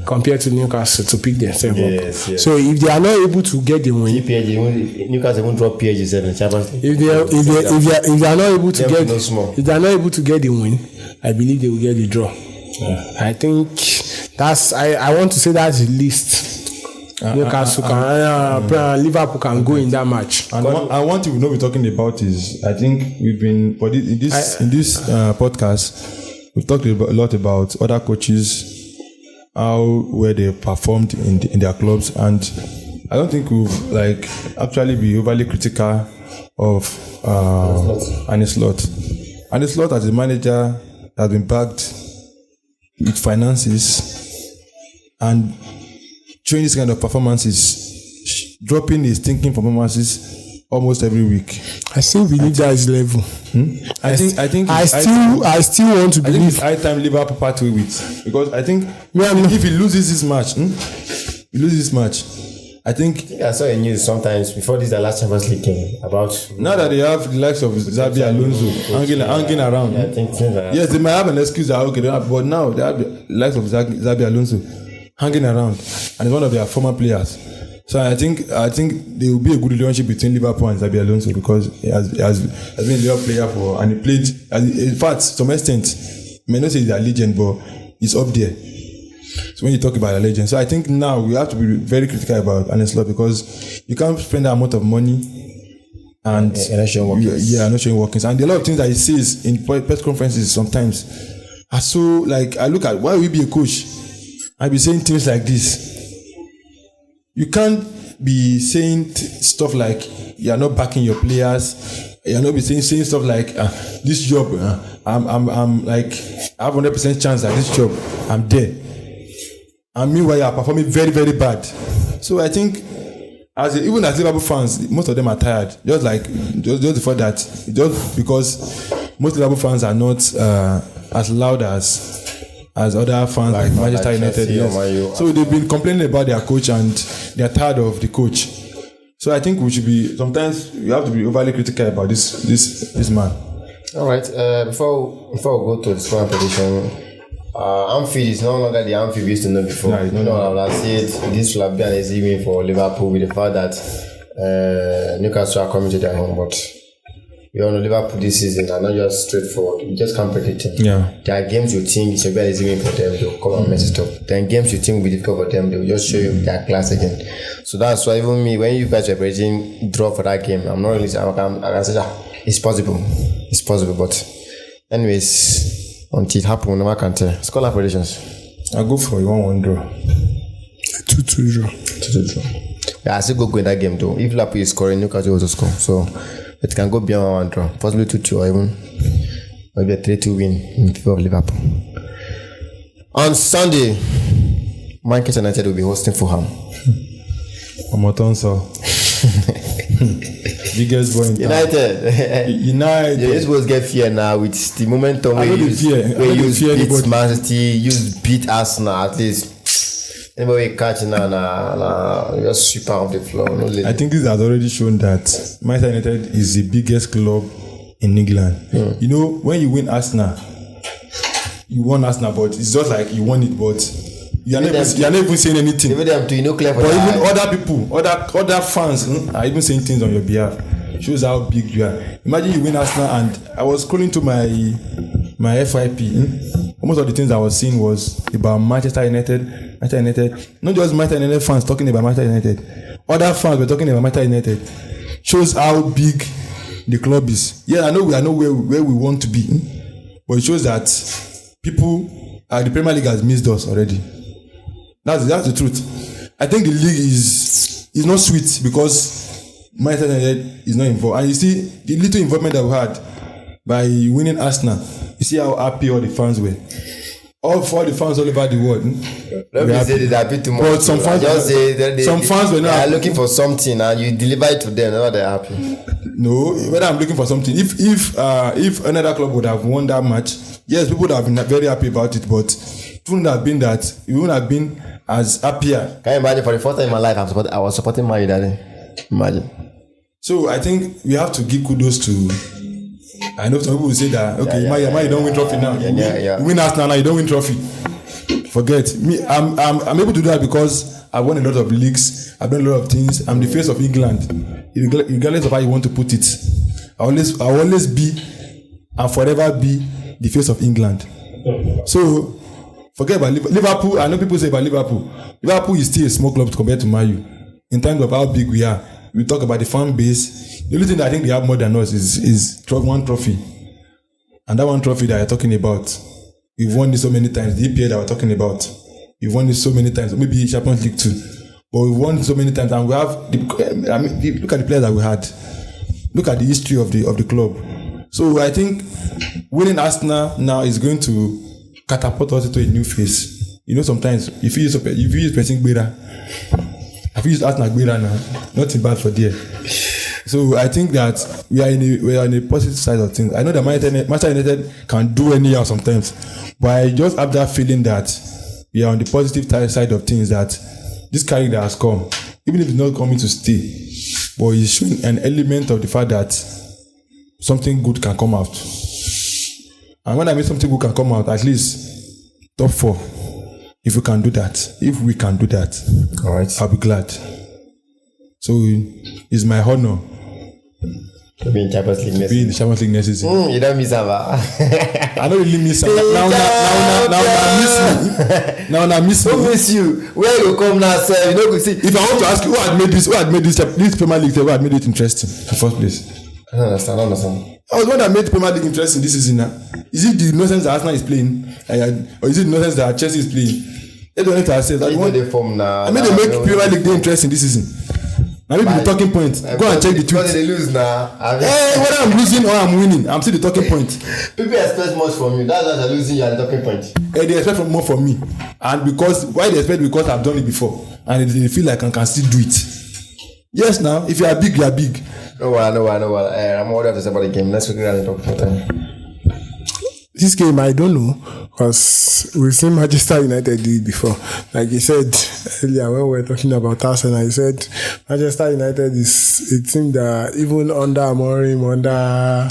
compared to Newcastle to pick themselves
Yes,
up.
yes.
So if they are not able to get the win,
Newcastle won't drop PSG 7 Champions League.
if they are not able to
Them
get
no small.
if they are not able to get the win, I believe they will get the draw. I think I want to say that's the least. Newcastle can Liverpool can go in that match.
And one thing we know we're talking about is I think we've been in this podcast we've talked a lot about other coaches, where they performed in their clubs, and I don't think we've actually be overly critical of Arne Slot. Arne Slot as a manager has been backed with finances and showing this kind of performances, dropping his thinking performances almost every week.
I still believe that is level.
I think
I still want to
I think
believe.
it's high time Liverpool part way with, because I think if he loses this match, I think
I saw a news sometimes before this the last Champions League game about
now that they have the likes of Xabi Alonso hanging around.
I think
Yes, they might have an excuse that but now they have the likes of Xabi Alonso hanging around, and it's one of their former players. So I think there will be a good relationship between Liverpool and Xabi Alonso, because he has been a Liverpool player and he played. In fact, to some extent, I may not say he's a legend, but he's up there. So when you talk about a legend, so I think now we have to be very critical about Arne Slot, because you can't spend that amount of money and
not showing workings.
not showing workings. And a lot of things that he says in press conferences sometimes are so I look at, why will you be a coach? I'll be saying things like this. You can't be saying stuff like you're not backing your players. You're not be saying stuff like this job. I'm like I have 100% chance at this job. I'm there. And meanwhile, you are performing very, very bad. So I think, even as Liverpool fans, most of them are tired. Just before that, just because most Liverpool fans are not as loud as other fans like Manchester United. Yes. So they've been complaining about their coach and they're tired of the coach. So I think sometimes we have to be overly critical about this man.
All right. Before we go to the scoring prediction, Anfield is no longer the Anfield we used to know before.
Right.
I said this will be an easy win for Liverpool, with the fact that Newcastle are coming to their home, but we all know Liverpool this season are not just straightforward. You just can't predict them.
Yeah.
There are games you think it's a very easy win for them, they'll come and mess it up. Then games you think will be difficult for them, they'll just show you their class again. So that's why even me, when you guys were predicting draw for that game, I'm not really I can say it's possible, but anyways, until it happens, no one can tell. Scoreline predictions.
I'll go for a 1-1 draw.
2-2 draw.
2-2 draw.
Yeah, I still go in that game though. If Liverpool is scoring, Newcastle also score. So it can go beyond 1-1 draw. Possibly 2-2 or even maybe a 3-2 win in favor of Liverpool. On Sunday, Manchester United will be hosting Fulham.
Omotonso. Biggest boy in town. United.
You're supposed to get fear now with the momentum where you beat Man City, you beat Arsenal at least. Anybody catch now, just sweep out of the floor. No,
I think this has already shown that Manchester United is the biggest club in England. You know, when you win Arsenal, you won Arsenal, but it's just like you won it, but you are not even saying anything.
Even them too, clear for
but
that.
even other people, other fans are even saying things on your behalf. Shows how big you are. Imagine you win Arsenal, and I was scrolling to my FYP. Most of the things I was seeing was about Manchester United. Not just Manchester United fans talking about Manchester United. Other fans were talking about Manchester United. Shows how big the club is. Yeah, I know we are not where we want to be, but it shows that people, the Premier League has missed us already. That's the truth. I think the league is not sweet because Manchester United is not involved. And you see the little involvement that we had by winning Arsenal. You see how happy all the fans were. All the fans all over the world.
Let me say they're happy too much.
But some fans, were not
happy. Looking for something and you deliver it to them. Now they're happy.
No, whether I'm looking for something. If another club would have won that match, yes, people would have been very happy about it. But it wouldn't have been that. It wouldn't have been as happier.
Can you imagine? For the first time in my life, I was supporting Man United. Imagine.
So I think we have to give kudos to. I know some people will say that, okay, Man, you don't win trophy now. You win Arsenal now, you don't win trophy. Forget me. I'm able to do that because I won a lot of leagues. I've done a lot of things. I'm the face of England, regardless of how you want to put it. I always be and forever be the face of England. So forget about Liverpool. I know people say about Liverpool. Liverpool is still a small club compared to Man U. In terms of how big we are, we talk about the fan base. The only thing that I think they have more than us is one trophy, and that one trophy that you're talking about, we've won this so many times. The EPL that we're talking about, we've won this so many times. Maybe Champions League too, but we've won so many times, and we have. Look at the players that we had. Look at the history of the club. So I think winning Arsenal now is going to catapult us into a new phase. You know, sometimes if you use pressing Gbera, if you use Arsenal Gbera now, nothing bad for there. So I think that we are in a positive side of things. I know that Manchester United can do anyhow sometimes, but I just have that feeling that we are on the positive side of things, that this character has come, even if it's not coming to stay, but it's showing an element of the fact that something good can come out. And when I mean something good can come out, at least top 4. If we can do that, all right, I'll be glad. So it's my honor
to be in Champions League
next season.
You don't miss Ava.
I don't really miss Ava. Now miss me.
Who miss you? Where you come now, sir? You know, see.
If I want to ask you, who had made this Premier League, who had made it interesting in the first place?
I don't understand.
I was the one that made Premier League interesting this season. Is it the nonsense that Arsenal is playing, or is it the nonsense that Chelsea is playing? They don't need to ourselves. I made them make Premier League interesting this season. Now maybe the talking point. Go and check the tweets.
They lose now.
Whether I'm losing or I'm winning, I'm still the talking point.
People expect much from you. That's why they're losing. You are the talking point.
They expect more from me, and why they expect? Because I've done it before, and they feel like I can still do it. Yes, now if you are big, you are big.
No. I'm ordered to say about the game. Let's figure out and talk for time.
This game, I don't know, because we've seen Manchester United do it before. Like you said earlier when we were talking about Arsenal, you said Manchester United is a team that even under Amorim, under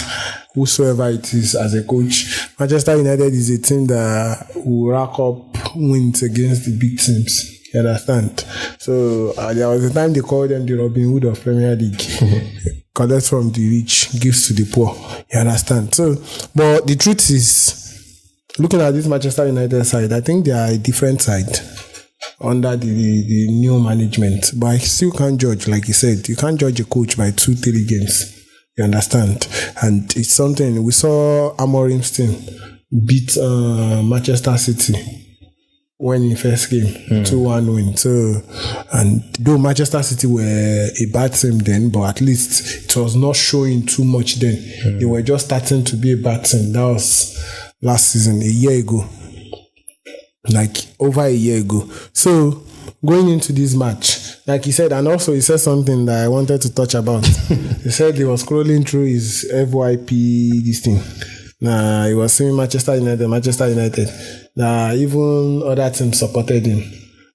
whosoever it is as a coach, Manchester United is a team that will rack up wins against the big teams. You understand? So there was a time they called them the Robin Hood of Premier League. Collect from the rich, gives to the poor. You understand? So, but the truth is, looking at this Manchester United side, I think they are a different side under the new management. But I still can't judge, like you said, you can't judge a coach by 2-3 games. You understand? And it's something we saw Amorim's team beat Manchester City when he first came, 2-1 win. So, and though Manchester City were a bad team then, but at least it was not showing too much then. They were just starting to be a bad team. That was last season, a year ago. Like, over a year ago. So, going into this match, like he said, and also he said something that I wanted to touch about. He said he was scrolling through his FYP, this thing. He was saying Manchester United. Even other teams supported him.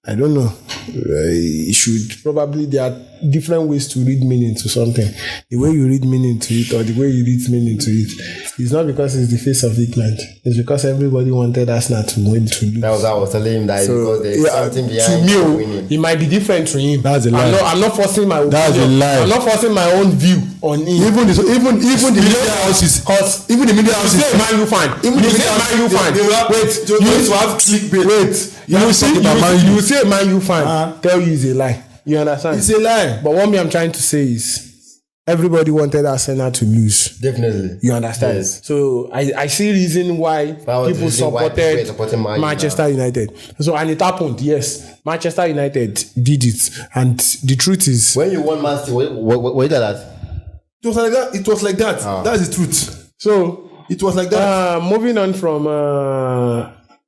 I don't know. He should probably, there are different ways to read meaning to something. The way you read meaning to it, or the way you read meaning to it, it's not because it's the face of England. It's because everybody wanted Arsenal to win, to lose.
That was I was telling him that because there's something behind winning.
It might be different to him.
That's a lie.
I'm not forcing my opinion.
That's a lie.
I'm not forcing my own view on him.
Even the media houses, even the media houses.
You say Man U fan. Even the media houses. Wait, you used to have clickbait. Wait. You say Man U fan, tell you it's a lie. You understand?
It's a lie.
But what I'm trying to say is, everybody wanted Arsenal to lose.
Definitely.
You understand? Yes. So I see reason why people supported Manchester United. So, and it happened, yes. Manchester United did it. And the truth is,
when you won Man City, what did that?
It was like that. It was like that. That's the truth.
So
it was like that.
Moving on from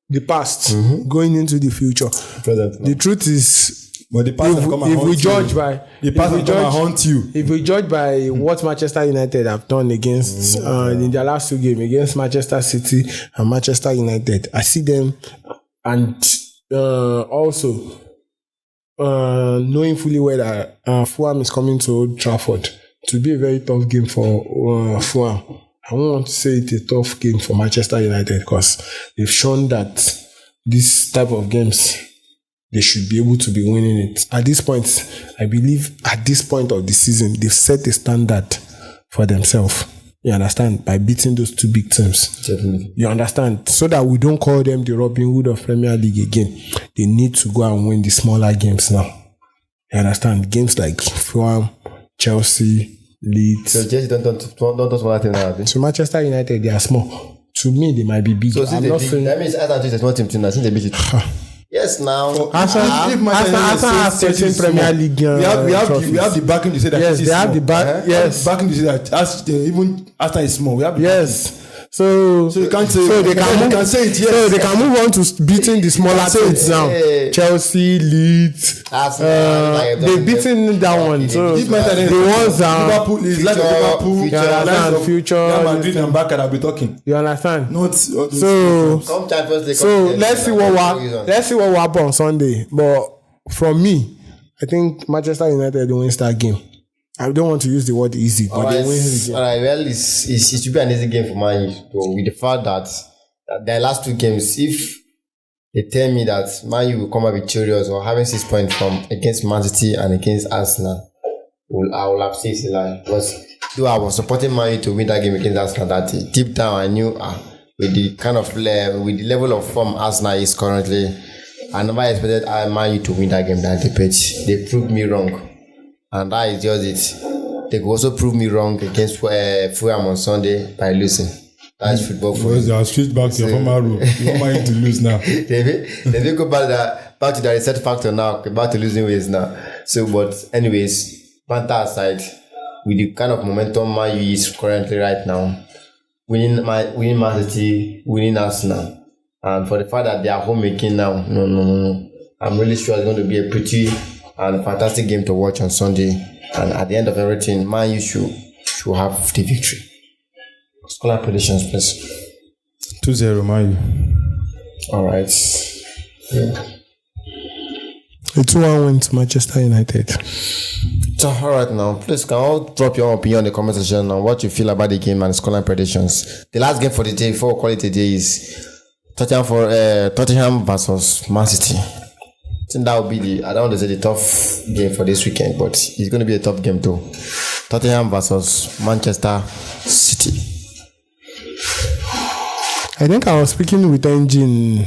the past, going into the future. The truth is,
but the past
if we judge by
if
we judge by what Manchester United have done against in their last 2 games against Manchester City and Manchester United, I see them, and also knowing fully well that Fulham is coming to Old Trafford to be a very tough game for Fulham. I won't want to say it's a tough game for Manchester United because they've shown that this type of games, they should be able to be winning it. At this point, I believe at this point of the season, they've set a standard for themselves. You understand? By beating those two big teams.
Definitely.
You understand? So that we don't call them the Robin Hood of Premier League again. They need to go and win the smaller games now. You understand? Games like Fulham, Chelsea, Leeds.
So Chelsea don't small thing now.
So Manchester United, they are small. To me, they might be big.
So
I'm not saying
that means Arsenal is not team now since they beat it. Yes, now.
Arsenal has certain Premier League.
We have the backing to say that.
Yes, they have the back. Yes,
backing to say that even Arsenal is small. We have the
yes. So
you can't say.
So they can
say it. Yes.
So they can move on to beating the smaller teams now. Chelsea, Leeds. They've beaten that one. So the ones
Liverpool is like Liverpool,
future.
Real Madrid and Barca that be talking.
You understand?
Not
so let's see what will happen on Sunday. But from me, I think Manchester United will win that game. I don't want to use the word easy, but they win the game.
Alright, well, it should be an easy game for Man U. So with the fact that their last two games, if they tell me that Man U will come out victorious or having 6 points from against Man City and against Arsenal, I will have said it's a lie. Because though I was supporting Man U to win that game against Arsenal that day, deep down I knew with the kind of with the level of form Arsenal is currently, I never expected Man U to win that game that day. They proved me wrong. And that is just it. They could also prove me wrong against Fulham on Sunday by losing. That's football for
you. They are switched back to your former rule. You want Man U to lose now.
they go back to the reset factor now, back to losing ways now. So, but anyways, banter aside, with the kind of momentum Man U is currently right now, winning Man City, winning Arsenal, and for the fact that they are homemaking now, no. I'm really sure it's going to be a pretty and a fantastic game to watch on Sunday. And at the end of everything, Man U should have the victory. Scoreline predictions, please.
2-0 Man U.
All right. Yeah.
A 2-1 win to Manchester United.
So, all right now, please can all drop your opinion in the comment section on what you feel about the game and scoreline predictions. The last game for the day, before we call it a day, is Tottenham versus Man City. I think that will be I don't want to say the tough game for this weekend, but it's going to be a tough game too. Tottenham versus Manchester City.
I think I was speaking with Engine.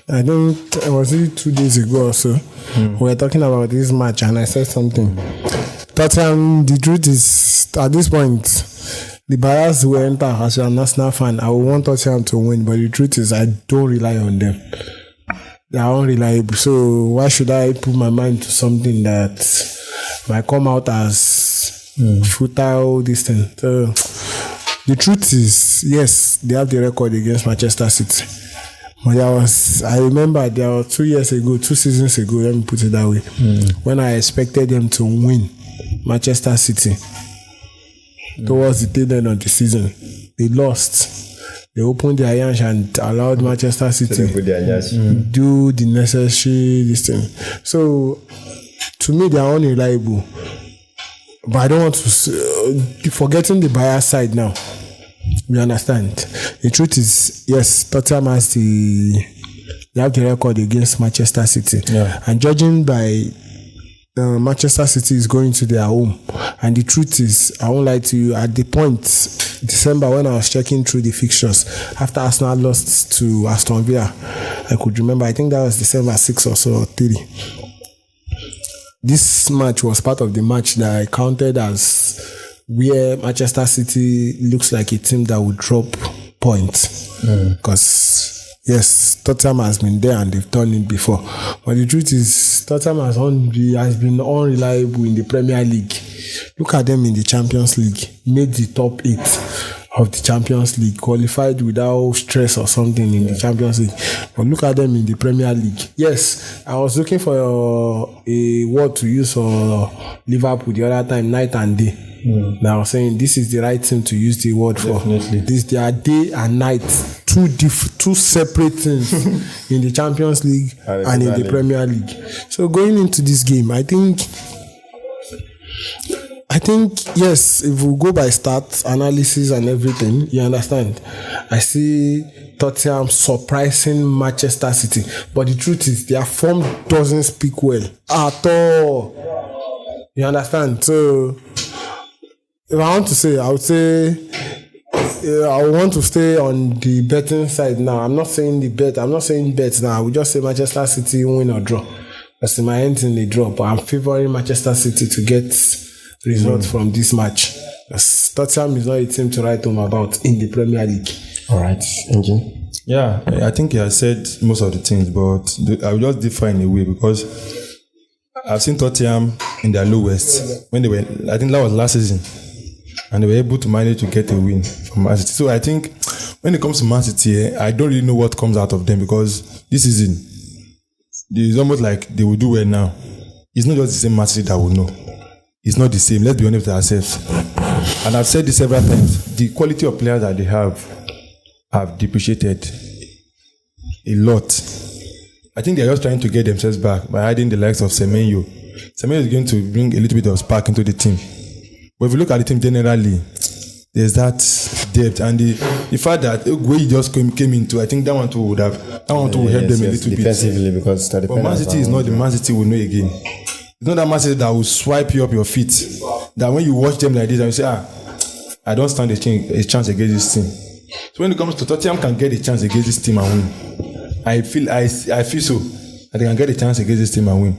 I think it was 2 days ago or so. We were talking about this match and I said something. Tottenham, the truth is, at this point, the bias will enter as a national fan. I will want Tottenham to win, but the truth is I don't rely on them. They are unreliable. So why should I put my mind to something that might come out as futile, this thing? So the truth is, yes, they have the record against Manchester City. But I remember there was 2 seasons ago, let me put it that way, when I expected them to win Manchester City. Towards the tail end of the season, they lost. They opened their yansh and allowed Manchester City do the necessary this thing. So, to me, they are unreliable. But I don't want to... forgetting the bias side now. You understand? The truth is, yes, Tottenham has they have the record against Manchester City.
Yeah.
And judging by Manchester City is going to their home. And the truth is, I won't lie to you, at the point, December, when I was checking through the fixtures, after Arsenal lost to Aston Villa, I could remember, I think that was December 6 or so, or 3. This match was part of the match that I counted as where Manchester City looks like a team that would drop points. Because yes, Tottenham has been there and they've done it before. But the truth is, Tottenham has been unreliable in the Premier League. Look at them in the Champions League. Made the top 8 of the Champions League. Qualified without stress or something in the Champions League. But look at them in the Premier League. Yes, I was looking for a word to use for Liverpool the other time, night and day. Now I was saying this is the right thing to use the word for.
Definitely.
They are day and night, two separate things in the Champions League and in the Premier League. So going into this game, I think yes, if we go by stats, analysis and everything, you understand, I see Tottenham surprising Manchester City. But the truth is, their form doesn't speak well at all. You understand? So, if I want to say, I would say I want to stay on the betting side now. I'm not saying bet now. I will just say Manchester City win or draw. That's in my hands in the draw. But I'm favoring Manchester City to get results from this match. Tottenham is not a team to write home about in the Premier League.
All right, Engine.
Yeah, I think he has said most of the things, but I will just differ in a way because I've seen Tottenham in their lowest when they were, I think that was last season, and they were able to manage to get a win from Man City. So I think when it comes to Man City, I don't really know what comes out of them because this season, it's almost like they will do well now. It's not just the same Man City that we know. It's not the same. Let's be honest with ourselves. And I've said this several times. The quality of players that they have depreciated a lot. I think they're just trying to get themselves back by adding the likes of Semenyo. Semenyo is going to bring a little bit of spark into the team. But if you look at the team generally, there's that depth and the fact that where he just came into, I think that one too would help them a little bit.
Defensively, because
but Man City is not the Man City we know again. It's not that Man City that will swipe you up your feet. That when you watch them like this and you say, I don't stand a chance against this team. So when it comes to Tottenham can get a chance against this team and win. I feel so that they can get a chance against this team and win.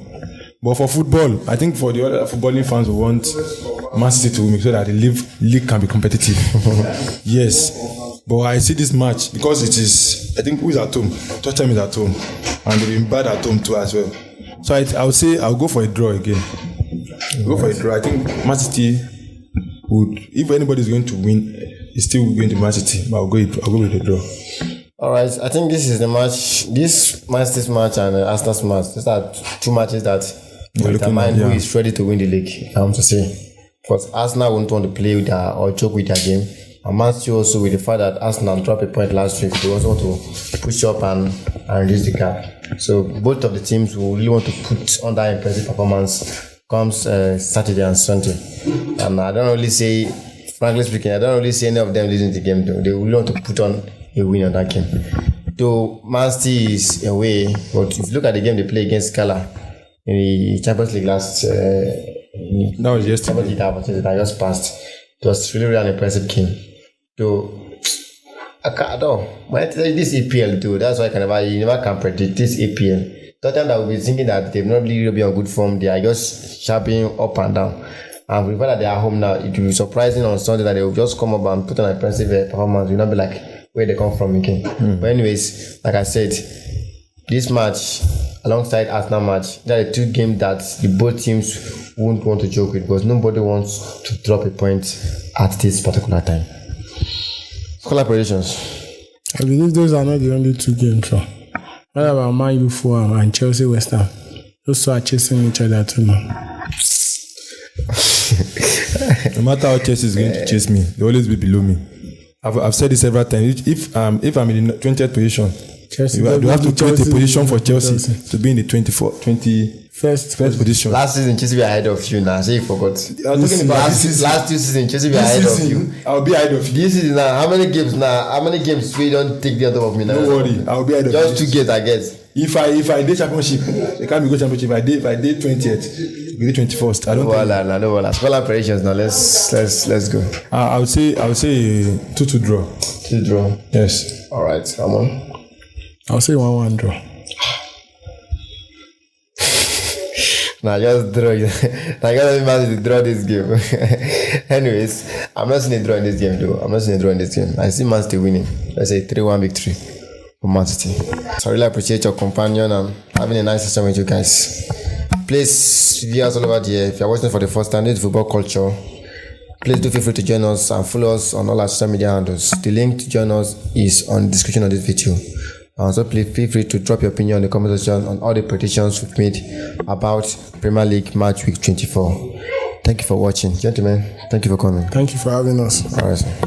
But for football, I think for the other footballing fans who want Man City to win so that the league can be competitive. Yes. But I see this match because it is, I think who is at home? Tottenham is at home. And they've been bad at home too as well. So I would say I'll go for a draw again. Go for a draw. I think Man City would, if anybody is going to win, it's still going to Man City. But I'll go with a draw.
All right, I think this is the match. This Man City's match and Arsenal's match. These are two matches that determine who is ready to win the league. I want to say, because Arsenal won't want to play with or joke with their game, and Man City also with the fact that Arsenal dropped a point last week. They also want to push up and reduce the gap. So both of the teams will really want to put on that impressive performance comes Saturday and Sunday. And I don't really say, frankly speaking, I don't really see any of them losing the game though. They will want to put on a win on that game. Though Man City is away, but if you look at the game they play against Scala in the Champions League last
that was yesterday.
That just passed. It was really an impressive game. Though I can't this EPL too, that's why you never can predict this EPL. Tottenham that will be thinking that they've not really been on good form, they are just sharpening up and down. And with the fact that they are home now, it will be surprising on Sunday that they will just come up and put on an impressive performance. It will not be like where they come from again. But anyways, like I said, this match alongside Arsenal match, there are two games that the both teams won't want to joke with because nobody wants to drop a point at this particular time. Score predictions.
I believe those are not the only two games. So. What about Man U Fulham and Chelsea West Ham? Those two are chasing each other too now.
No matter how Chelsea is going to chase me, they always be below me. I've said this several times. If I'm in the 20th position, Chelsea, you have to create a position for Chelsea to be in the 21st position.
Last season, Chelsea were ahead of you now. So you forgot.
I was talking about
last two seasons, Chelsea were ahead of you.
I'll be ahead of you.
This season now, how many games we don't take the other of me now?
Don't worry, I'll be ahead of you.
Just 2 games, I guess.
If I did championship, they can't be go championship. If I did 20th, we did 21st. I don't think.
No, Score operations now. Let's go.
I would say 2-2 draw.
2 draw.
Yes.
All right, come on.
I'll say 1-1 draw.
Just draw. I gotta manage to draw this game. Anyways, I'm not seeing a draw in this game though. I see Man City winning. Let's say 3-1 victory for Man City. So I really appreciate your companion and having a nice session with you guys. Please, viewers all over there, if you're watching for the first time, this is Football Culture. Please do feel free to join us and follow us on all our social media handles. The link to join us is on the description of this video. So please feel free to drop your opinion in the comment section on all the predictions we've made about Premier League match week 24. Thank you for watching. Gentlemen, thank you for coming.
Thank you for having us.
All right, sir.